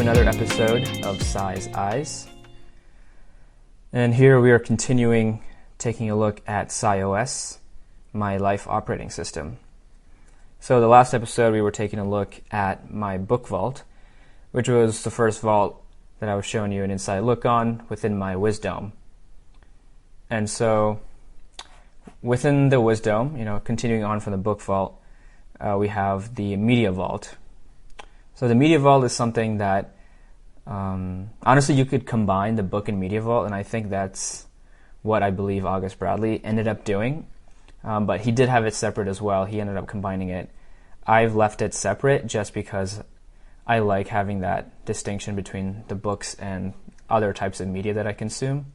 another episode of Sai's Eyes. And here we are continuing taking a look at SaiOS, my life operating system. So the last episode we were taking a look at my book vault, which was the first vault that I was showing you an inside look on within my Wisdom. And so within the Wisdom, continuing on from the book vault, we have the media vault. So the media vault is something that honestly you could combine the book and media vault, and I think that's what I believe August Bradley ended up doing. But he did have it separate as well. He ended up combining it. I've left it separate just because I like having that distinction between the books and other types of media that I consume.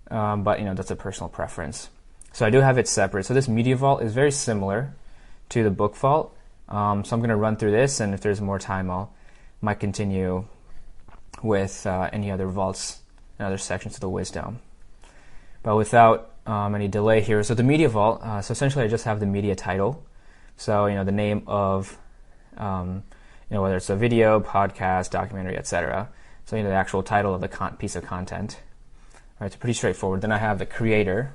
But that's a personal preference. So I do have it separate. So this media vault is very similar to the book vault. So I'm going to run through this, and if there's more time, might continue with any other vaults and other sections of the Wisdom. But without any delay here, so the media vault, so essentially I just have the media title. So, the name of, whether it's a video, podcast, documentary, etc. So, the actual title of the piece of content. All right, it's pretty straightforward. Then I have the creator.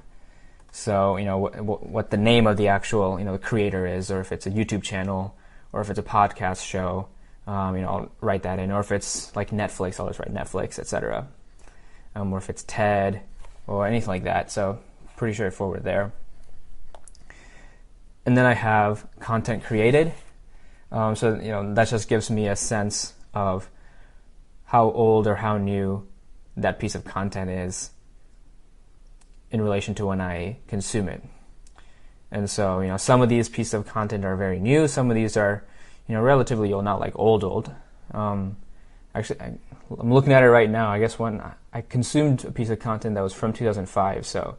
So, what the name of the actual, the creator is, or if it's a YouTube channel, or if it's a podcast show, I'll write that in. Or if it's like Netflix, I'll just write Netflix, etc. Or if it's TED, or anything like that. So, pretty straightforward there. And then I have content created. So, that just gives me a sense of how old or how new that piece of content is in relation to when I consume it. And so, some of these pieces of content are very new. Some of these are, relatively old, not like old. Actually, I'm looking at it right now. I guess when I consumed a piece of content that was from 2005. So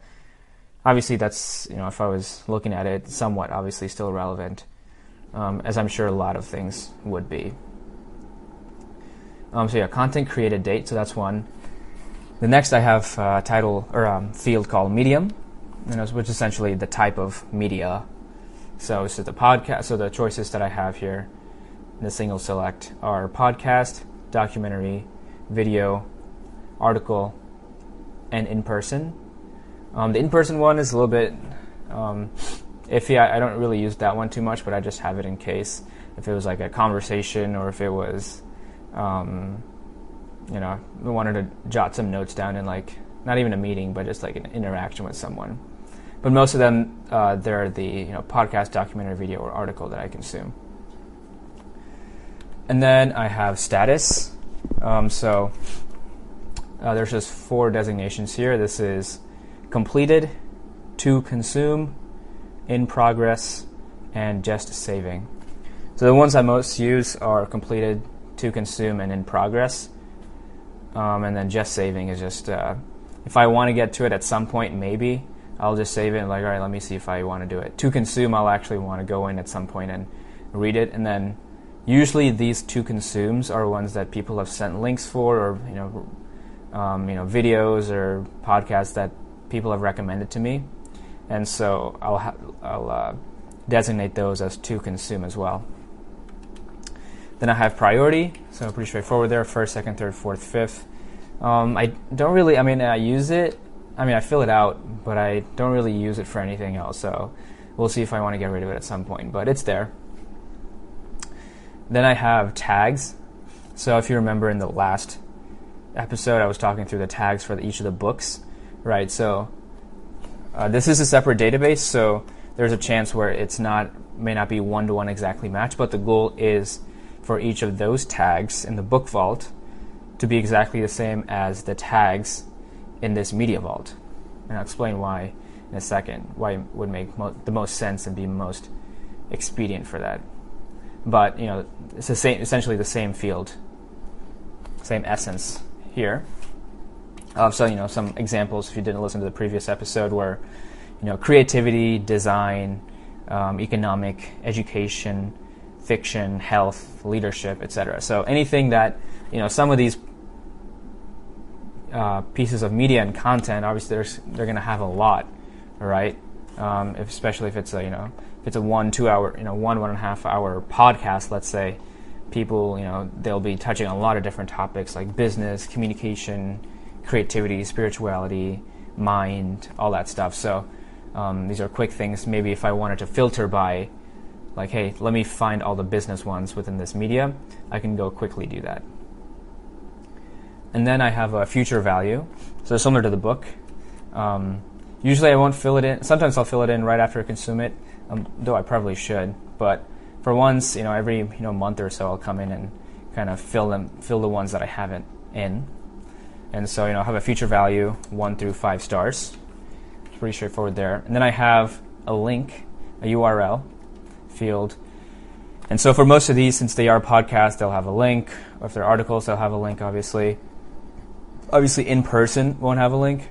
obviously that's, if I was looking at it, somewhat obviously still relevant, as I'm sure a lot of things would be. Content created date. So that's one. The next I have a title or field called medium, which is essentially the type of media. So the podcast. So the choices that I have here in the single select are podcast, documentary, video, article, and in-person. The in-person one is a little bit iffy. I don't really use that one too much, but I just have it in case if it was like a conversation or if it was I wanted to jot some notes down in like, not even a meeting, but just like an interaction with someone. But most of them, they're the podcast, documentary, video, or article that I consume. And then I have status. There's just 4 designations here. This is completed, to consume, in progress, and just saving. So the ones I most use are completed, to consume, and in progress. And then just saving is just, if I want to get to it at some point, maybe, I'll just save it and like, all right, let me see if I want to do it. To consume, I'll actually want to go in at some point and read it. And then usually these to consumes are ones that people have sent links for, or, videos or podcasts that people have recommended to me. And so I'll designate those as to consume as well. Then I have priority, so pretty straightforward there. First, second, third, fourth, fifth. I don't really, I use it. I fill it out, but I don't really use it for anything else. So we'll see if I want to get rid of it at some point, but it's there. Then I have tags. So if you remember in the last episode, I was talking through the tags for each of the books, right? So this is a separate database, so there's a chance where may not be one-to-one exactly matched, but the goal is for each of those tags in the book vault to be exactly the same as the tags in this media vault. And I'll explain why in a second, why it would make the most sense and be most expedient for that. But, it's essentially the same field, same essence here. So, some examples, if you didn't listen to the previous episode, were, creativity, design, economic, education, fiction, health, leadership, etc. So anything that, some of these pieces of media and content, obviously they're going to have a lot, right? Especially if it's a 1.5 hour podcast, let's say, people, they'll be touching on a lot of different topics like business, communication, creativity, spirituality, mind, all that stuff. So these are quick things. Maybe if I wanted to filter by, like, hey, let me find all the business ones within this media, I can go quickly do that. And then I have a future value. So similar to the book. Usually I won't fill it in. Sometimes I'll fill it in right after I consume it, though I probably should. But for once, every month or so, I'll come in and kind of fill the ones that I haven't in. And so I have a future value 1 through 5 stars. It's pretty straightforward there. And then I have a link, a URL field. And so for most of these, since they are podcasts, they'll have a link. Or if they're articles, they'll have a link, obviously. Obviously, in person won't have a link.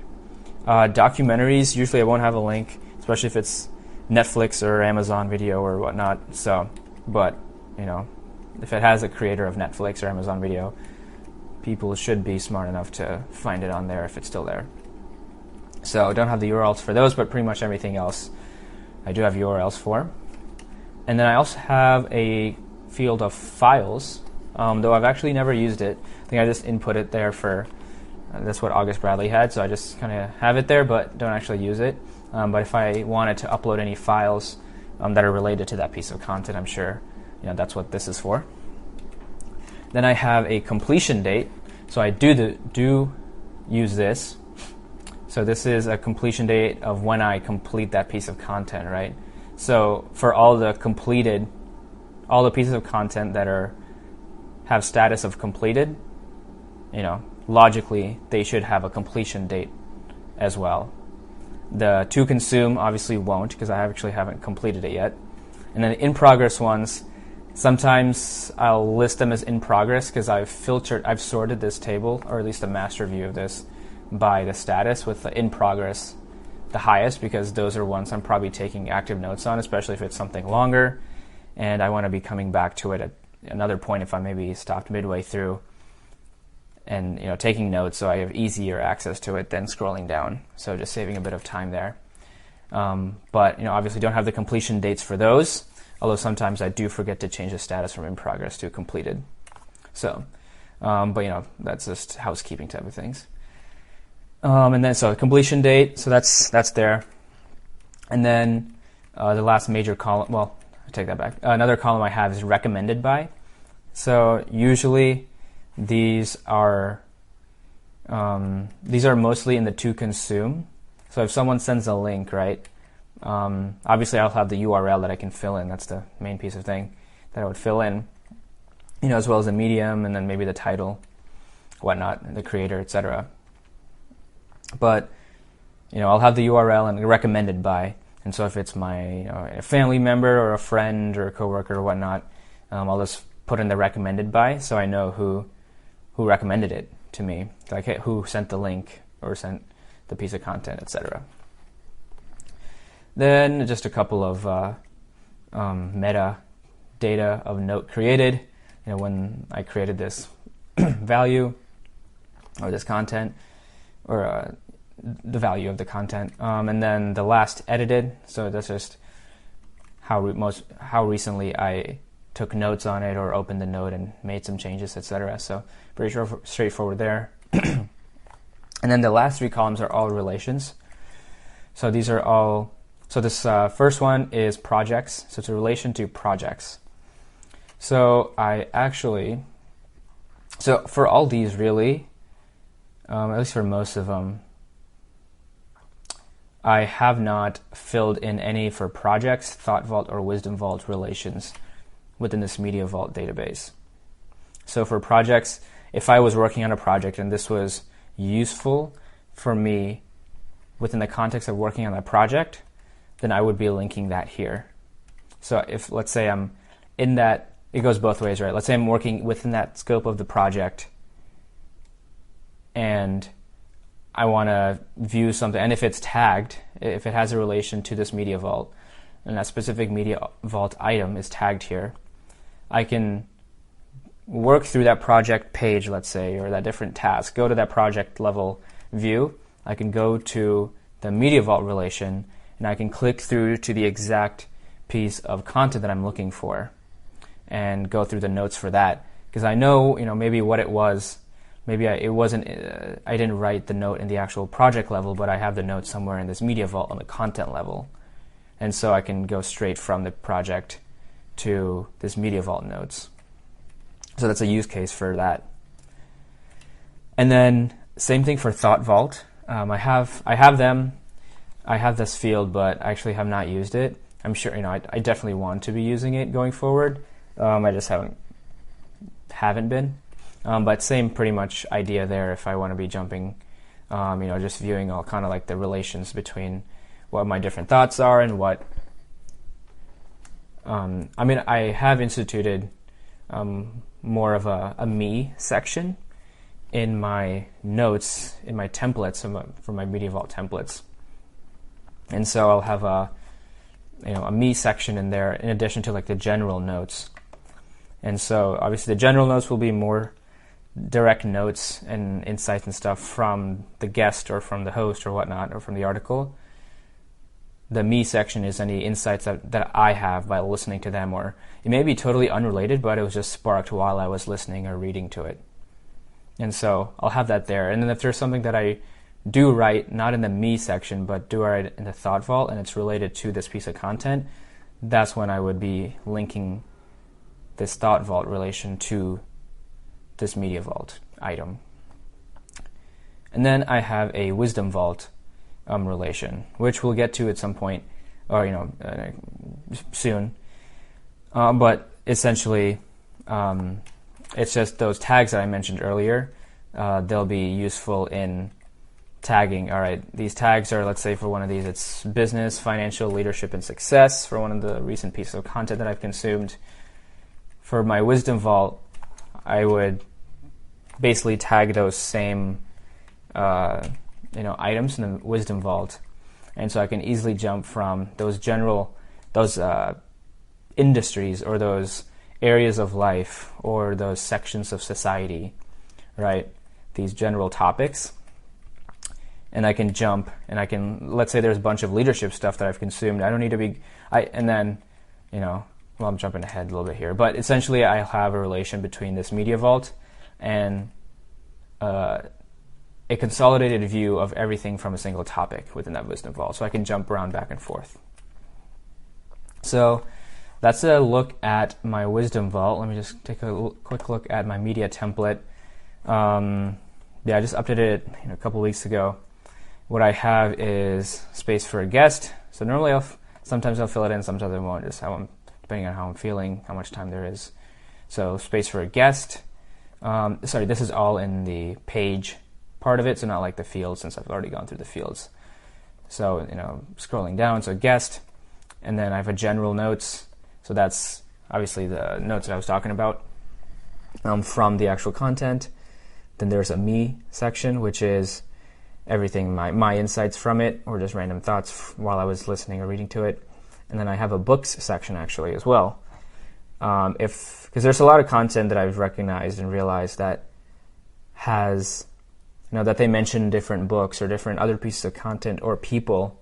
Documentaries, usually I won't have a link, especially if it's Netflix or Amazon Video or whatnot. So, but, if it has a creator of Netflix or Amazon Video, people should be smart enough to find it on there if it's still there. So I don't have the URLs for those, but pretty much everything else I do have URLs for. And then I also have a field of files, though I've actually never used it. I think I just input it there for, that's what August Bradley had, so I just kind of have it there, but don't actually use it. But if I wanted to upload any files that are related to that piece of content, I'm sure that's what this is for. Then I have a completion date, so I do use this. So this is a completion date of when I complete that piece of content, right? So for all the pieces of content that have status of completed, logically they should have a completion date as well. The to consume obviously won't, because I actually haven't completed it yet. And then the in progress ones, sometimes I'll list them as in progress because I've sorted this table, or at least a master view of this, by the status, with the in progress the highest, because those are ones I'm probably taking active notes on, especially if it's something longer and I want to be coming back to it at another point if I maybe stopped midway through, and taking notes so I have easier access to it than scrolling down. So just saving a bit of time there. But obviously don't have the completion dates for those, although sometimes I do forget to change the status from in progress to completed. So, but that's just housekeeping type of things. And then so completion date, so that's there. And then the last major column, well, I take that back. Another column I have is recommended by. So usually these are mostly in the to consume. So if someone sends a link, right, obviously I'll have the URL that I can fill in. That's the main piece of thing that I would fill in, as well as the medium, and then maybe the title, whatnot, the creator, etc. But I'll have the URL and recommended by, and so if it's my a family member or a friend or a coworker or whatnot, I'll just put in the recommended by, so I know who recommended it to me, like who sent the link or sent the piece of content, etc. Then just a couple of meta data of note created. When I created this value or this content, or the value of the content, and then the last edited. So that's just how recently I took notes on it or opened the note and made some changes, etc. So pretty straightforward there. And then the last 3 columns are all relations. So these are all. So this first one is projects. So it's a relation to projects. So so for all these really, at least for most of them, I have not filled in any for projects, Thought Vault, or Wisdom Vault relations within this Media Vault database. So for projects, if I was working on a project and this was useful for me within the context of working on that project, then I would be linking that here. So if, let's say I'm in that, it goes both ways, right? Let's say I'm working within that scope of the project and I want to view something, and if it's tagged, if it has a relation to this Media Vault, and that specific Media Vault item is tagged here, I can work through that project page, let's say, or that different task, go to that project level view, I can go to the Media Vault relation, and I can click through to the exact piece of content that I'm looking for. and go through the notes for that, because I know, maybe what it was. Maybe I didn't write the note in the actual project level, but I have the note somewhere in this media vault on the content level. And so I can go straight from the project to this media vault notes. So that's a use case for that. And then same thing for thought vault. I have them. I have this field, but I actually have not used it. I'm sure, I definitely want to be using it going forward. I just haven't been. But same pretty much idea there. If I want to be jumping, just viewing all kind of like the relations between what my different thoughts are and what. I have instituted more of a me section in my notes, in my templates, for my Media Vault templates. And so I'll have a me section in there in addition to like the general notes. And so obviously the general notes will be more direct notes and insights and stuff from the guest or from the host or whatnot, or from the article. The me section is any insights that I have by listening to them, or it may be totally unrelated, but it was just sparked while I was listening or reading to it. And so I'll have that there. And then if there's something that I do write, not in the me section, but do write in the thought vault, and it's related to this piece of content, that's when I would be linking this thought vault relation to this media vault item. And then I have a wisdom vault relation, which we'll get to at some point, or soon. But essentially, it's just those tags that I mentioned earlier. They'll be useful in tagging. All right, these tags are, let's say for one of these, it's business, financial, leadership, and success for one of the recent pieces of content that I've consumed. For my wisdom vault, I would basically tag those same items in the wisdom vault, and so I can easily jump from those industries or those areas of life or those sections of society, right? These general topics, and I can jump and I can, let's say there's a bunch of leadership stuff that I've consumed. I don't need to be, I'm jumping ahead a little bit here, but essentially I have a relation between this media vault and a consolidated view of everything from a single topic within that wisdom vault, so I can jump around back and forth. So that's a look at my wisdom vault. Let me just take a quick look at my media template. I just updated it a couple weeks ago. What I have is space for a guest. So normally sometimes I'll fill it in, sometimes I won't, just depending on how I'm feeling, how much time there is. So space for a guest. This is all in the page part of it, so not like the fields, since I've already gone through the fields. So, scrolling down, so guest, and then I have a general notes. So that's obviously the notes that I was talking about from the actual content. Then there's a me section, which is everything, my insights from it, or just random thoughts while I was listening or reading to it. And then I have a books section actually as well. Because there's a lot of content that I've recognized and realized that has, that they mention different books or different other pieces of content or people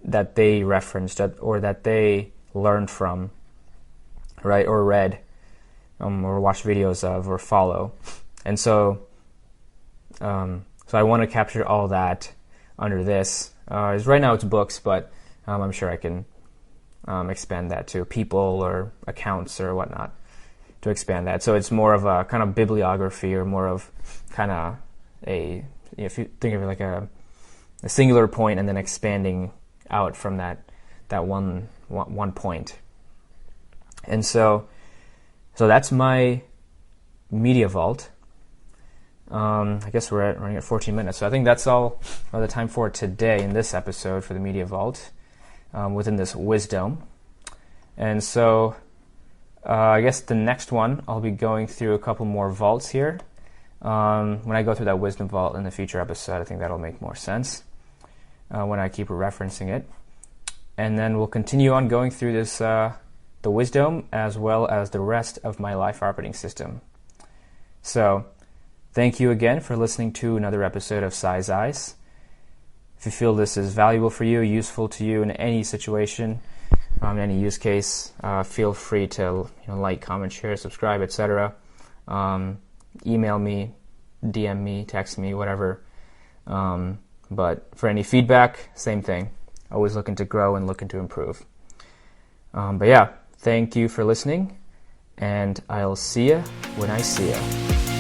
that they referenced or that they learned from, right, or read, or watched videos of, or follow. And so I want to capture all that under this. Right now it's books, but I'm sure I can expand that to people or accounts or whatnot to expand that. So it's more of a kind of bibliography, or more of kind of if you think of it like a singular point and then expanding out from that one point. And so that's my media vault. I guess we're running at 14 minutes. So I think that's all the time for today in this episode for the media vault within this wisdom. And so I guess the next one, I'll be going through a couple more vaults here. When I go through that wisdom vault in the future episode, I think that'll make more sense when I keep referencing it. And then we'll continue on going through this, the wisdom, as well as the rest of my life operating system. So thank you again for listening to another episode of SaiOS. If you feel this is valuable for you, useful to you in any situation, any use case, feel free to like, comment, share, subscribe, etc. Email me, DM me, text me, whatever. But for any feedback, same thing. Always looking to grow and looking to improve. But yeah, thank you for listening, and I'll see ya when I see ya.